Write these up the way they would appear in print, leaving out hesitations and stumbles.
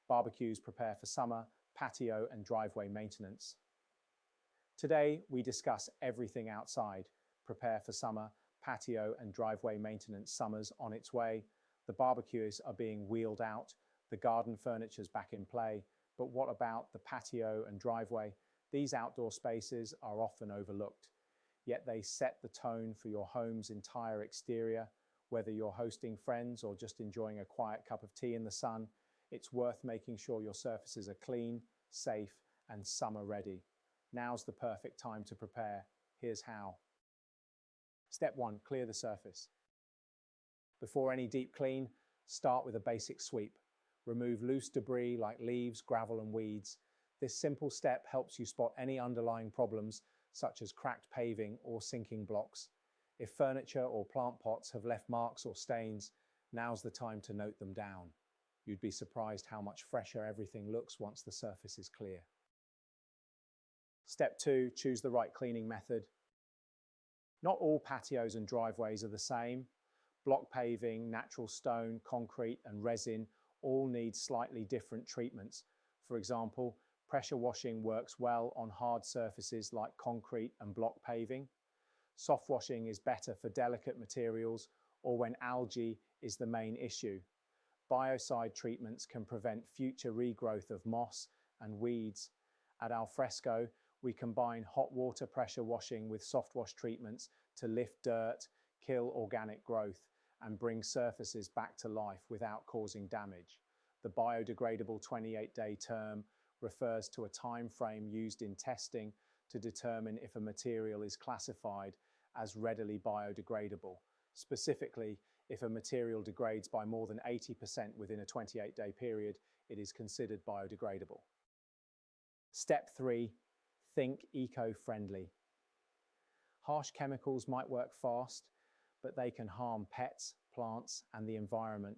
Barbecues prepare for summer, patio and driveway maintenance. Today, we discuss everything outside. Prepare for summer, patio and driveway maintenance. Summer's on its way. The barbecues are being wheeled out. The garden furniture's back in play. But what about the patio and driveway? These outdoor spaces are often overlooked, yet they set the tone for your home's entire exterior. Whether you're hosting friends or just enjoying a quiet cup of tea in the sun, it's worth making sure your surfaces are clean, safe, and summer ready. Now's the perfect time to prepare. Here's how. Step 1, clear the surface. Before any deep clean, start with a basic sweep. Remove loose debris like leaves, gravel, and weeds. This simple step helps you spot any underlying problems, such as cracked paving or sinking blocks. If furniture or plant pots have left marks or stains, now's the time to note them down. You'd be surprised how much fresher everything looks once the surface is clear. Step 2, choose the right cleaning method. Not all patios and driveways are the same. Block paving, natural stone, concrete, and resin all need slightly different treatments. For example, pressure washing works well on hard surfaces like concrete and block paving. Soft washing is better for delicate materials or when algae is the main issue. Biocide treatments can prevent future regrowth of moss and weeds. At Alfresco, we combine hot water pressure washing with SoftWash treatments to lift dirt, kill organic growth, and bring surfaces back to life without causing damage. The biodegradable 28-day term refers to a time frame used in testing to determine if a material is classified as readily biodegradable. Specifically, if a material degrades by more than 80% within a 28-day period, it is considered biodegradable. Step 3, think eco-friendly. Harsh chemicals might work fast, but they can harm pets, plants, and the environment.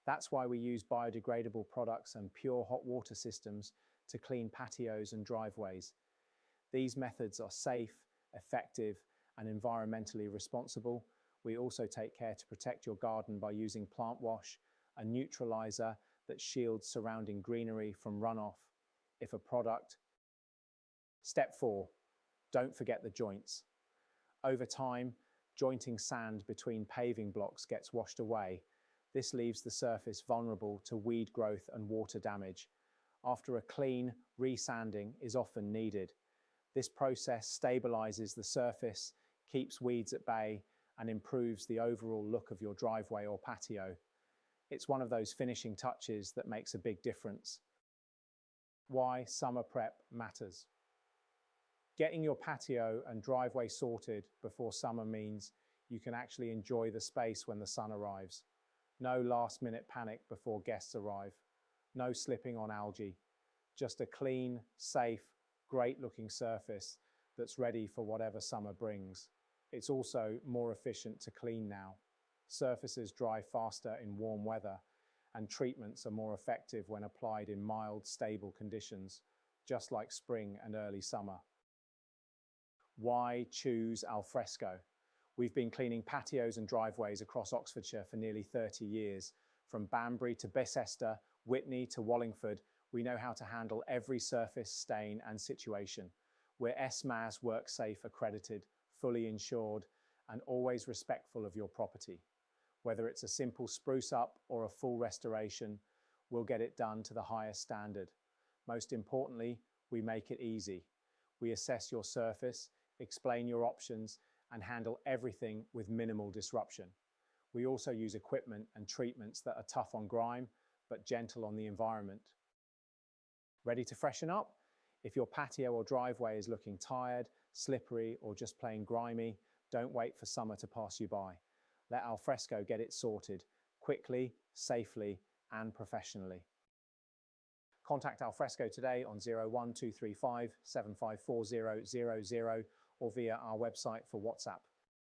That's why we use biodegradable products and pure hot water systems to clean patios and driveways. These methods are safe, effective, and environmentally responsible. We also take care to protect your garden by using plant wash, a neutralizer that shields surrounding greenery from runoff. If a product. Step 4, don't forget the joints. Over time, jointing sand between paving blocks gets washed away. This leaves the surface vulnerable to weed growth and water damage. After a clean, resanding is often needed. This process stabilizes the surface, keeps weeds at bay, and improves the overall look of your driveway or patio. It's one of those finishing touches that makes a big difference. Why summer prep matters. Getting your patio and driveway sorted before summer means you can actually enjoy the space when the sun arrives. No last-minute panic before guests arrive. No slipping on algae. Just a clean, safe, great-looking surface that's ready for whatever summer brings. It's also more efficient to clean now. Surfaces dry faster in warm weather, and treatments are more effective when applied in mild, stable conditions, just like spring and early summer. Why choose Alfresco? We've been cleaning patios and driveways across Oxfordshire for nearly 30 years. From Banbury to Bicester, Witney to Wallingford, we know how to handle every surface, stain and situation. We're SMAS WorkSafe accredited, fully insured, and always respectful of your property. Whether it's a simple spruce up or a full restoration, we'll get it done to the highest standard. Most importantly, we make it easy. We assess your surface, explain your options, and handle everything with minimal disruption. We also use equipment and treatments that are tough on grime, but gentle on the environment. Ready to freshen up? If your patio or driveway is looking tired, slippery, or just plain grimy, don't wait for summer to pass you by. Let Alfresco get it sorted, quickly, safely, and professionally. Contact Alfresco today on 01235 754000 or via our website for WhatsApp.